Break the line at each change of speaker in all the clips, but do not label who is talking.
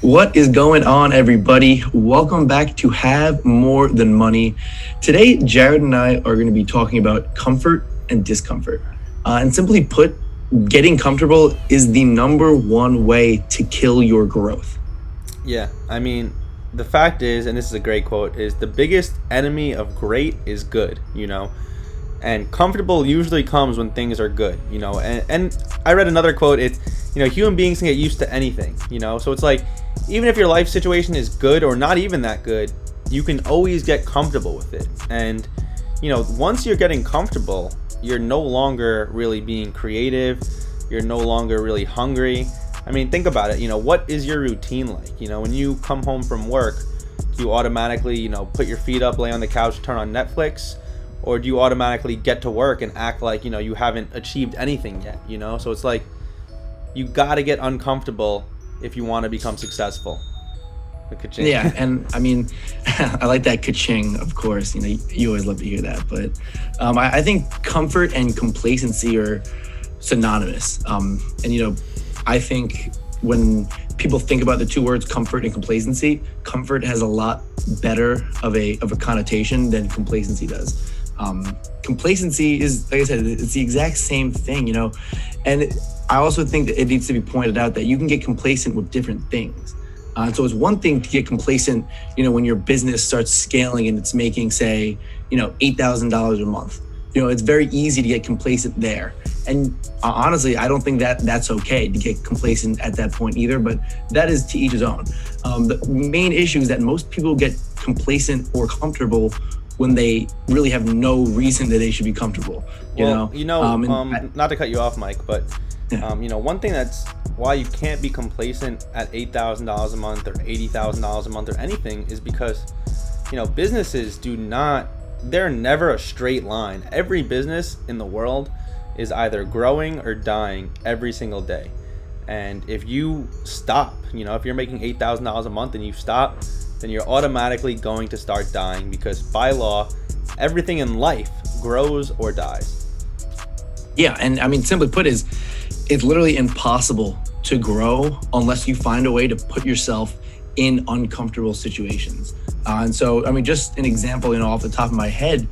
What is going on, everybody? Welcome back to Have More Than Money. Today, Jared and I are going to be talking about comfort and discomfort. And simply put, getting comfortable is the number one way to kill your growth.
Yeah, I mean, the fact is, and this is a great quote, is the biggest enemy of great is good. And comfortable usually comes when things are good. And I read another quote, it's human beings can get used to anything. So it's like, even if your life situation is good or not even that good, you can always get comfortable with it. And once you're getting comfortable, you're no longer really being creative, you're no longer really hungry. I mean, think about it. What is your routine like? When you come home from work, do you automatically, put your feet up, lay on the couch, turn on Netflix? Or do you automatically get to work and act like, you haven't achieved anything yet? So it's like, you got to get uncomfortable if you want to become successful.
Yeah, and I mean, I like that ka-ching, of course. You always love to hear that. But I think comfort and complacency are synonymous. I think when people think about the two words comfort and complacency, comfort has a lot better of a connotation than complacency does. Complacency is, like I said, it's the exact same thing, and I also think that it needs to be pointed out that you can get complacent with different things. So it's one thing to get complacent, when your business starts scaling and it's making, say, $8,000 a month. It's very easy to get complacent there. And honestly, I don't think that that's okay to get complacent at that point either, but that is to each his own. The main issue is that most people get complacent or comfortable when they really have no reason that they should be comfortable.
Not to cut you off, Mike, but
Yeah.
One thing that's why you can't be complacent at $8,000 a month or $80,000 a month or anything is because, businesses they're never a straight line. Every business in the world is either growing or dying every single day. And if you stop, if you're making $8,000 a month and you stop, then you're automatically going to start dying because by law, everything in life grows or dies.
Yeah, and I mean, simply put, it's literally impossible to grow unless you find a way to put yourself in uncomfortable situations. And so, I mean, just an example, off the top of my head,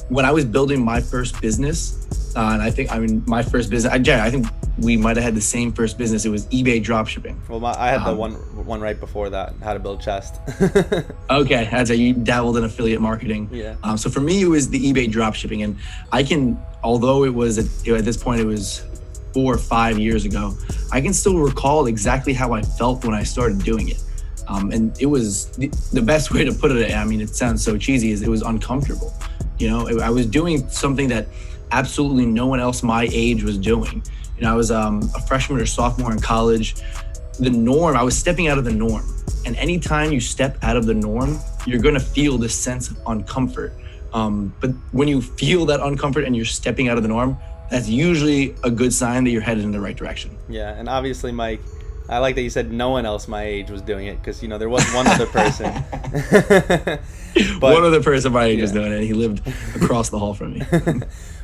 when I was building my first business, my first business, Jared, I think we might have had the same first business. It was eBay dropshipping.
Well, I had the one right before that, how to build chest.
Okay, that's how you dabbled in affiliate marketing.
Yeah.
So for me, it was the eBay dropshipping, and although it was at this point it was 4 or 5 years ago, I can still recall exactly how I felt when I started doing it. And it was the best way to put it. I mean, it sounds so cheesy, is it was uncomfortable. I was doing something that absolutely no one else my age was doing. I was a freshman or sophomore in college. I was stepping out of the norm. And anytime you step out of the norm, you're going to feel this sense of uncomfort. But when you feel that uncomfort and you're stepping out of the norm, that's usually a good sign that you're headed in the right direction.
Yeah, and obviously, Mike, I like that you said no one else my age was doing it because, there was one other person.
One other person my age was doing it. He lived across the hall from me.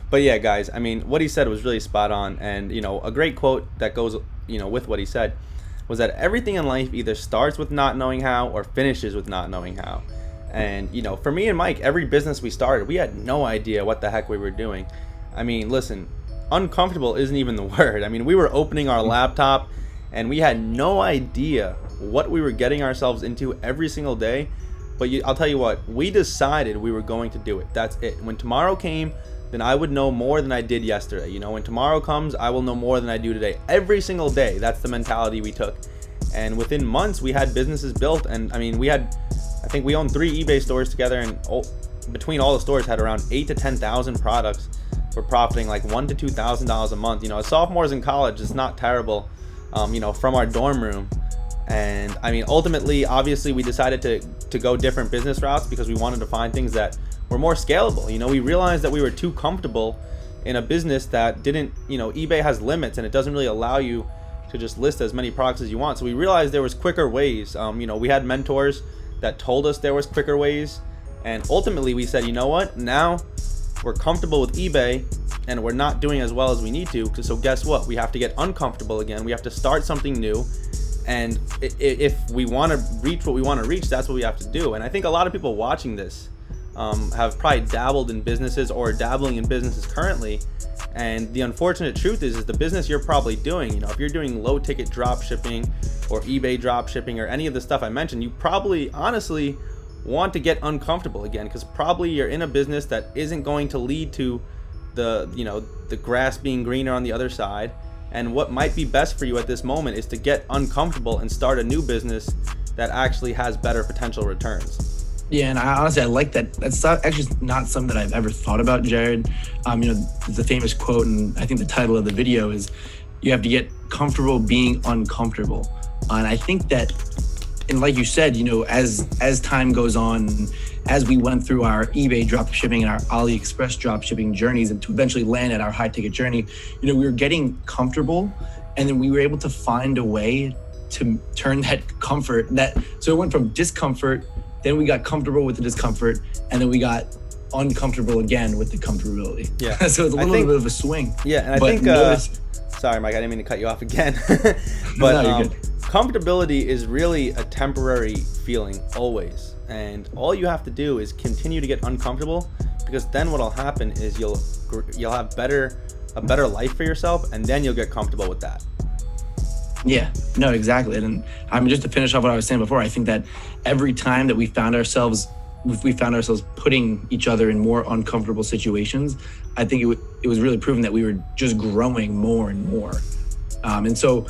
But yeah, guys, I mean, what he said was really spot on. And, a great quote that goes, with what he said was that everything in life either starts with not knowing how or finishes with not knowing how. And, for me and Mike, every business we started, we had no idea what the heck we were doing. I mean, listen, uncomfortable isn't even the word. I mean, we were opening our laptop and we had no idea what we were getting ourselves into every single day. But I'll tell you what, we decided we were going to do it. That's it. When tomorrow came, then I would know more than I did yesterday. When tomorrow comes, I will know more than I do today. Every single day, that's the mentality we took. And within months, we had businesses built. And I mean, I think we owned 3 eBay stores together, and between all the stores had around 8,000 to 10,000 products. We're profiting like $1,000 to $2,000 a month. As sophomores in college, it's not terrible, from our dorm room. And I mean, ultimately, obviously, we decided to go different business routes because we wanted to find things that were more scalable. We realized that we were too comfortable in a business that didn't, eBay has limits and it doesn't really allow you to just list as many products as you want. So we realized there was quicker ways. We had mentors that told us there was quicker ways. And ultimately we said, you know what? Now we're comfortable with eBay and we're not doing as well as we need to. So guess what? We have to get uncomfortable again. We have to start something new. And if we want to reach what we want to reach, that's what we have to do. And I think a lot of people watching this have probably dabbled in businesses or dabbling in businesses currently. And the unfortunate truth is the business you're probably doing, you know, if you're doing low ticket drop shipping or eBay drop shipping or any of the stuff I mentioned, you probably honestly want to get uncomfortable again, because probably you're in a business that isn't going to lead to the grass being greener on the other side. And what might be best for you at this moment is to get uncomfortable and start a new business that actually has better potential returns.
Yeah, and I like that. That's actually not something that I've ever thought about, Jared. The famous quote, and I think the title of the video is, you have to get comfortable being uncomfortable. And I think that, and like you said, as time goes on, as we went through our eBay drop shipping and our AliExpress drop shipping journeys, and to eventually land at our high ticket journey, we were getting comfortable, and then we were able to find a way to turn that comfort, so it went from discomfort, then we got comfortable with the discomfort, and then we got uncomfortable again with the comfortability.
Yeah.
So it's a little bit of a swing.
Yeah, and I think, sorry, Mike, I didn't mean to cut you off again. But
no, you're good.
Comfortability is really a temporary feeling always. And all you have to do is continue to get uncomfortable, because then what'll happen is you'll have a better life for yourself, and then you'll get comfortable with that.
Yeah, no, exactly. And I mean, just to finish off what I was saying before, I think that every time that we found ourselves putting each other in more uncomfortable situations, I think it was really proven that we were just growing more and more. And so,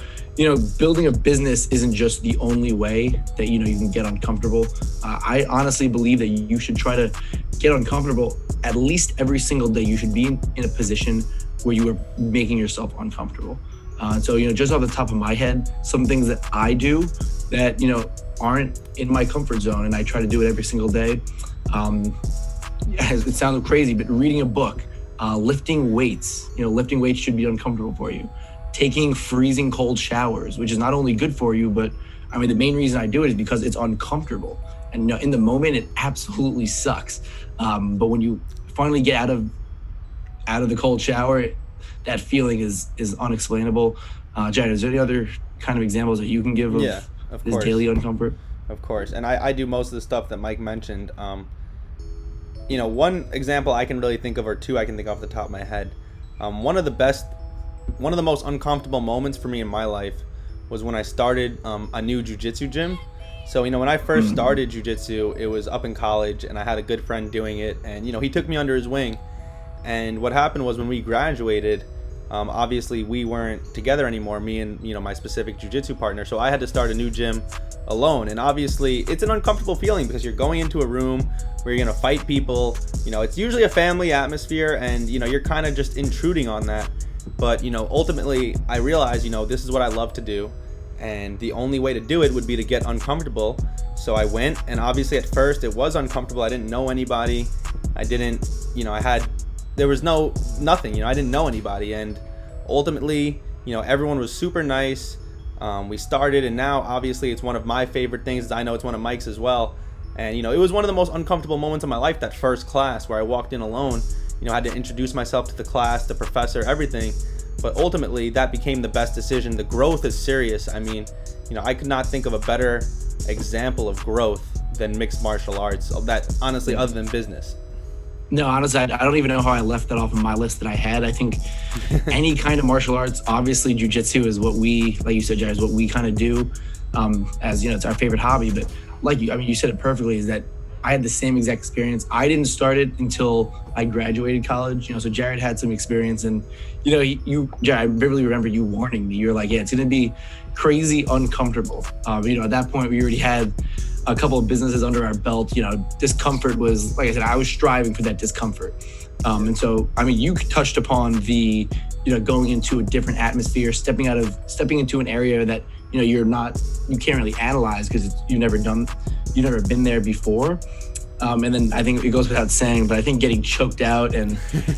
building a business isn't just the only way that, you can get uncomfortable. I honestly believe that you should try to get uncomfortable at least every single day. You should be in a position where you are making yourself uncomfortable. So, just off the top of my head, some things that I do that, aren't in my comfort zone, and I try to do it every single day. It sounds crazy, but reading a book, lifting weights, lifting weights should be uncomfortable for you. Taking freezing cold showers, which is not only good for you, but I mean, the main reason I do it is because it's uncomfortable. And in the moment, it absolutely sucks. But when you finally get out of the cold shower, that feeling is unexplainable. Jared, is there any other kind of examples that you can give of this daily uncomfort?
Of course. And I do most of the stuff that Mike mentioned. One example I can really think of, or two I can think off the top of my head. One of the most uncomfortable moments for me in my life was when I started a new jiu-jitsu gym. So, when I first started jiu-jitsu, it was up in college, and I had a good friend doing it, and, he took me under his wing. And what happened was, when we graduated, obviously we weren't together anymore, me and, my specific jiu-jitsu partner. So I had to start a new gym alone. And obviously it's an uncomfortable feeling, because you're going into a room where you're going to fight people. It's usually a family atmosphere, and, you're kind of just intruding on that. But, ultimately I realized, this is what I love to do. And the only way to do it would be to get uncomfortable. So I went, and obviously at first it was uncomfortable. I didn't know anybody. There was nothing, I didn't know anybody. And ultimately, everyone was super nice. We started, and now obviously it's one of my favorite things. I know it's one of Mike's as well. And, it was one of the most uncomfortable moments of my life, that first class where I walked in alone. I had to introduce myself to the class, the professor, everything. But ultimately, that became the best decision. The growth is serious. I mean, I could not think of a better example of growth than mixed martial arts, that honestly, other than business.
No, honestly, I don't even know how I left that off of my list that I had. I think any kind of martial arts, obviously jiu-jitsu is what we, like you said, Jared, is what we kind of do, as it's our favorite hobby. But you said it perfectly, is that I had the same exact experience. I didn't start it until I graduated college, so Jared had some experience, and Jared, I vividly remember you warning me. You're like, yeah, it's going to be crazy uncomfortable. At that point we already had a couple of businesses under our belt. Discomfort was, like I said, I was striving for that discomfort. And so, you touched upon the, going into a different atmosphere, stepping into an area that, you can't really analyze because you've never been there before. And then I think it goes without saying, but I think getting choked out and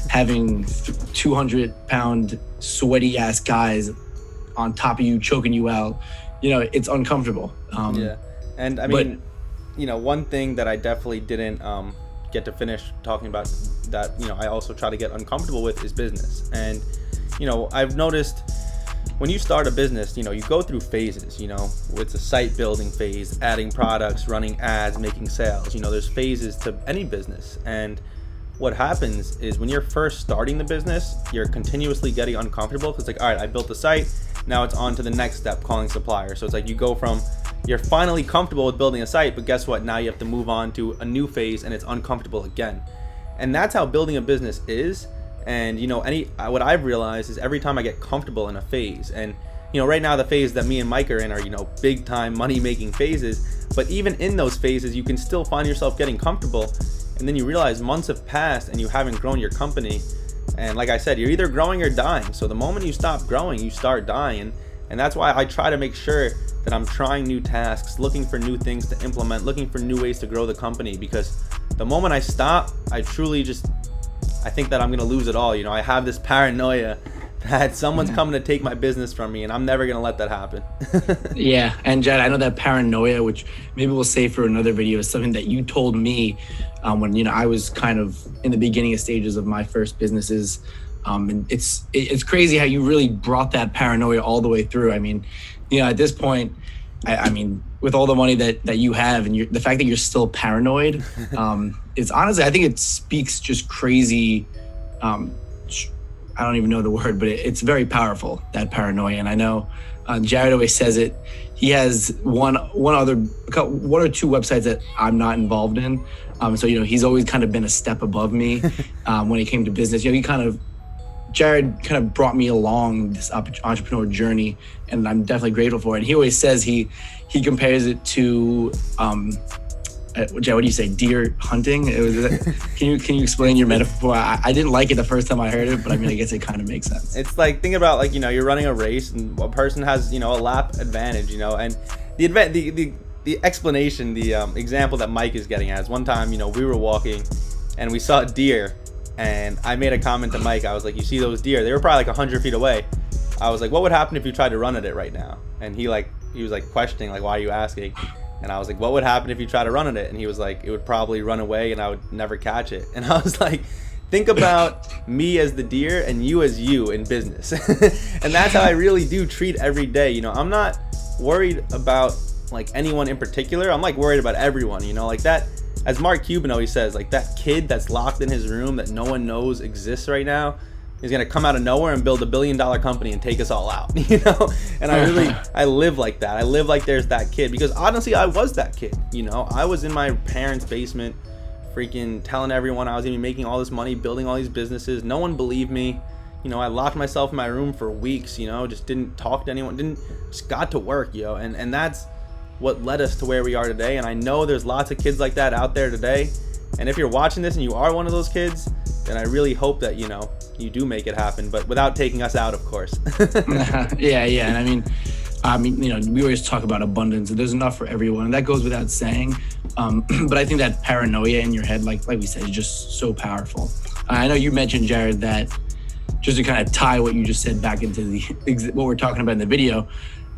having 200-pound sweaty ass guys on top of you, choking you out, it's uncomfortable.
Yeah. And I mean, one thing that I definitely didn't get to finish talking about that, I also try to get uncomfortable with is business. And, I've noticed when you start a business, you know, you go through phases. You know, it's a site building phase, adding products, running ads, making sales. You know, there's phases to any business. And what happens is when you're first starting the business, you're continuously getting uncomfortable because, like, all right, I built the site, now it's on to the next step, calling suppliers. So it's like you go from, you're finally comfortable with building a site, but guess what? Now you have to move on to a new phase and it's uncomfortable again. And that's how building a business is. And, you know, what I've realized is every time I get comfortable in a phase, and, you know, right now the phase that me and Mike are in are, you know, big time money making phases, but even in those phases, you can still find yourself getting comfortable. And then you realize months have passed and you haven't grown your company. And like I said, you're either growing or dying. So the moment you stop growing, you start dying. And that's why I try to make sure that I'm trying new tasks, looking for new things to implement, looking for new ways to grow the company. Because the moment I stop, I think that I'm going to lose it all. You know, I have this paranoia that someone's coming to take my business from me, and I'm never going to let that happen.
Yeah. And Jed, I know that paranoia, which maybe we'll save for another video, is something that you told me when, you know, I was kind of in the beginning stages of my first businesses. And it's crazy how you really brought that paranoia all the way through. I mean, you know, at this point, I mean, with all the money that you have and the fact that you're still paranoid, it's honestly, I think it speaks just crazy. I don't even know the word, but it's very powerful, that paranoia. And I know Jared always says it. He has one or two websites that I'm not involved in. So, you know, he's always kind of been a step above me when it came to business. You know, Jared kind of brought me along this entrepreneur journey, and I'm definitely grateful for it. And he always says he compares it to, Jared, what do you say, deer hunting? Can you explain your metaphor? I didn't like it the first time I heard it, but I mean, I guess it kind of makes sense.
It's like, think about, like, you know, you're running a race and a person has, you know, a lap advantage, you know, and the explanation, the example that Mike is getting at is one time, you know, we were walking and we saw a deer. And I made a comment to Mike. I was like, you see those deer? They were probably like 100 feet away. I was like, what would happen if you tried to run at it right now? And he was like questioning, like, why are you asking? And I was like, what would happen if you tried to run at it? And he was like, it would probably run away and I would never catch it. And I was like, think about me as the deer and you as you in business. And that's how I really do treat every day. You know, I'm not worried about like anyone in particular. I'm like worried about everyone, you know, like that. As Mark Cuban always says, like that kid that's locked in his room that no one knows exists right now is going to come out of nowhere and build $1 billion company and take us all out, you know? And I live like that. I live like there's that kid, because honestly, I was that kid, you know? I was in my parents' basement freaking telling everyone I was going to be making all this money, building all these businesses. No one believed me. You know, I locked myself in my room for weeks, you know, just didn't talk to anyone, just got to work, yo. And that's what led us to where we are today. And I know there's lots of kids like that out there today. And if you're watching this and you are one of those kids, then I really hope that, you know, you do make it happen, but without taking us out, of course.
Yeah. And I mean, you know, we always talk about abundance. There's enough for everyone, and that goes without saying. But I think that paranoia in your head, like we said, is just so powerful. I know you mentioned, Jared, that just to kind of tie what you just said back into what we're talking about in the video,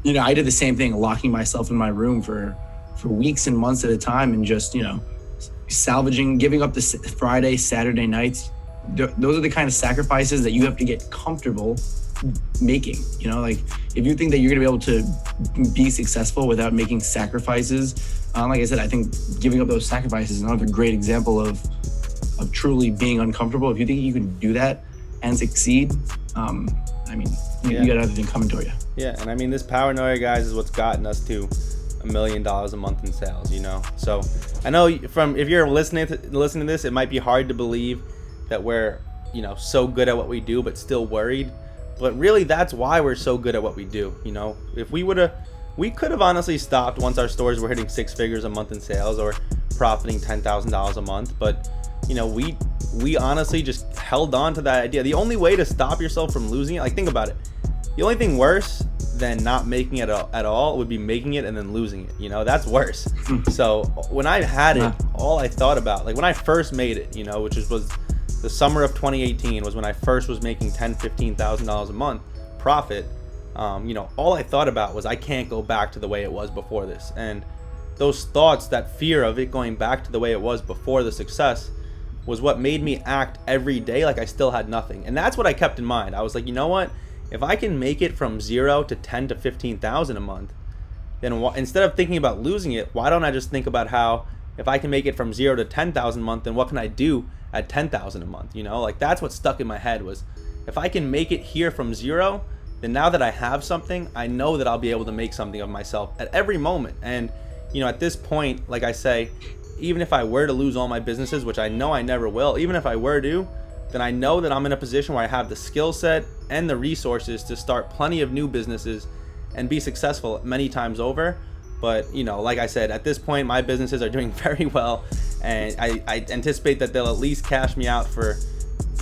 you know, I did the same thing, locking myself in my room for weeks and months at a time, and just, you know, salvaging, giving up the Friday, Saturday nights. Those are the kind of sacrifices that you have to get comfortable making. You know, like if you think that you're gonna be able to be successful without making sacrifices, like I said, I think giving up those sacrifices is another great example of truly being uncomfortable. If you think you can do that and succeed, I mean, you got everything coming to you.
Yeah, and I mean, this paranoia, guys, is what's gotten us to $1 million a month in sales, you know? So I know if you're listening to this, it might be hard to believe that we're, you know, so good at what we do, but still worried. But really, that's why we're so good at what we do, you know? If we could have honestly stopped once our stores were hitting 6 figures a month in sales or profiting $10,000 a month. But, you know, we honestly just held on to that idea. The only way to stop yourself from losing it, like, think about it. The only thing worse than not making it at all would be making it and then losing it. You know, that's worse. So when I had it, all I thought about, like when I first made it, you know, which was the summer of 2018 was when I first was making $10,000-$15,000 a month profit. You know, all I thought about was I can't go back to the way it was before this. And those thoughts, that fear of it going back to the way it was before the success, was what made me act every day like I still had nothing. And that's what I kept in mind. I was like, you know what? if I can make it from 0 to 10 to 15,000 a month, then instead of thinking about losing it, why don't I just think about how if I can make it from 0 to 10,000 a month, then what can I do at 10,000 a month? You know, like that's what stuck in my head was, if I can make it here from 0, then now that I have something, I know that I'll be able to make something of myself at every moment. And, you know, at this point, like I say, even if I were to lose all my businesses, which I know I never will, even if I were to, then I know that I'm in a position where I have the skill set and the resources to start plenty of new businesses and be successful many times over. But, you know, like I said, at this point, my businesses are doing very well, and I anticipate that they'll at least cash me out for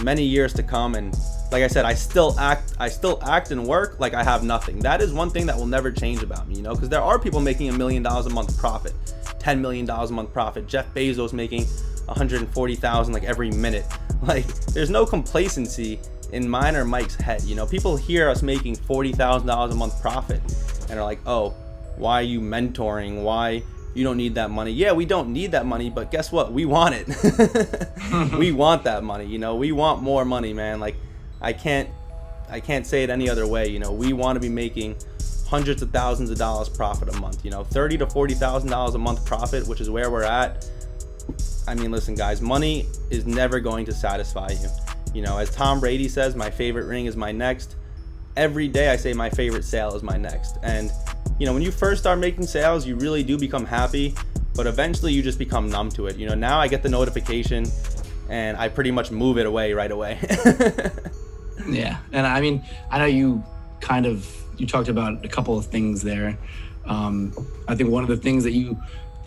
many years to come. And like I said, I still act and work like I have nothing. That is one thing that will never change about me, you know, because there are people making $1 million a month profit, $10 million a month profit. Jeff Bezos making 140,000 like every minute. Like, there's no complacency in mine or Mike's head. You know, people hear us making $40,000 a month profit and are like, oh, why are you mentoring? Why you don't need that money? Yeah, we don't need that money, but guess what? We want it. We want that money. You know, we want more money, man. Like, I can't say it any other way. You know, we want to be making hundreds of thousands of dollars profit a month. You know, $30,000 to $40,000 a month profit, which is where we're at. I mean, listen, guys, money is never going to satisfy you. You know, as Tom Brady says, my favorite ring is my next. Every day I say my favorite sale is my next. And, you know, when you first start making sales, you really do become happy, but eventually you just become numb to it. You know, now I get the notification and I pretty much move it away right away.
Yeah. And I mean, I know you talked about a couple of things there. I think one of the things that you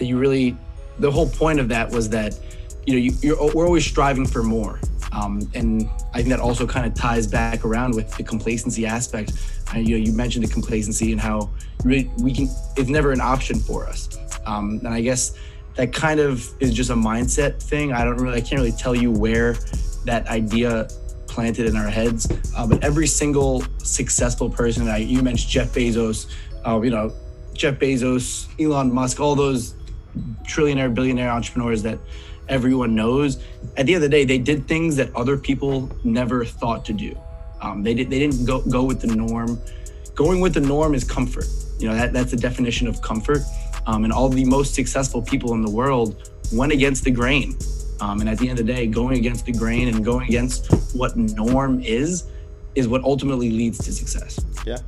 really, the whole point of that was that, you know, we're always striving for more. And I think that also kind of ties back around with the complacency aspect. You know, you mentioned the complacency and how really it's never an option for us. And I guess that kind of is just a mindset thing. I can't really tell you where that idea planted in our heads. But every single successful person, you mentioned Jeff Bezos, Jeff Bezos, Elon Musk, all those trillionaire, billionaire entrepreneurs that everyone knows. At the end of the day, they did things that other people never thought to do. They didn't go with the norm. Going with the norm is comfort. You know, that's the definition of comfort. And all the most successful people in the world went against the grain. And at the end of the day, going against the grain and going against what norm is what ultimately leads to success.
Yeah,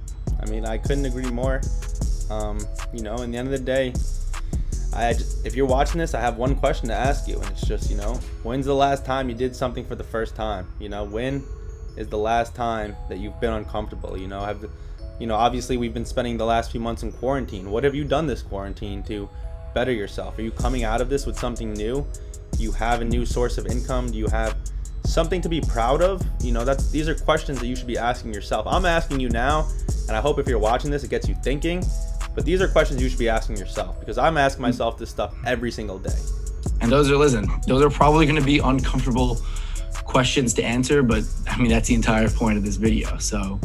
I mean, I couldn't agree more. You know, in the end of the day, if you're watching this, I have one question to ask you, and it's just, you know, when's the last time you did something for the first time? You know, when is the last time that you've been uncomfortable? You know, obviously we've been spending the last few months in quarantine. What have you done this quarantine to better yourself? Are you coming out of this with something new? Do you have a new source of income? Do you have something to be proud of? You know, these are questions that you should be asking yourself. I'm asking you now, and I hope if you're watching this, it gets you thinking. But these are questions you should be asking yourself, because I'm asking myself this stuff every single day.
And those are probably going to be uncomfortable questions to answer, but I mean, that's the entire point of this video. So,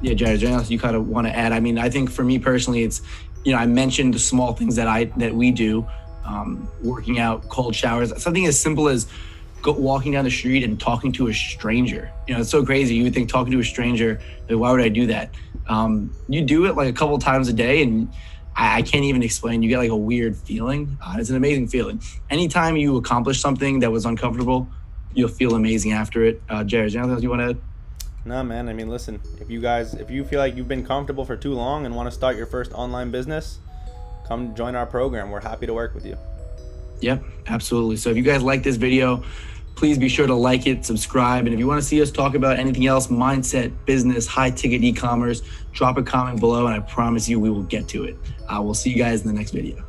yeah, Jared, you kind of want to add? I mean, I think for me personally, it's, you know, I mentioned the small things that we do, working out, cold showers, something as simple as walking down the street and talking to a stranger. You know, it's so crazy. You would think talking to a stranger, like, why would I do that? You do it like a couple times a day, and I can't even explain. You get like a weird feeling. It's an amazing feeling. Anytime you accomplish something that was uncomfortable, you'll feel amazing after it. Jared, is there anything else you want to add?
No, man. I mean, listen, if you feel like you've been comfortable for too long and want to start your first online business, come join our program. We're happy to work with you. Yep,
absolutely. So if you guys like this video, please be sure to like it, subscribe. And if you want to see us talk about anything else, mindset, business, high ticket e-commerce, drop a comment below and I promise you we will get to it. We'll see you guys in the next video.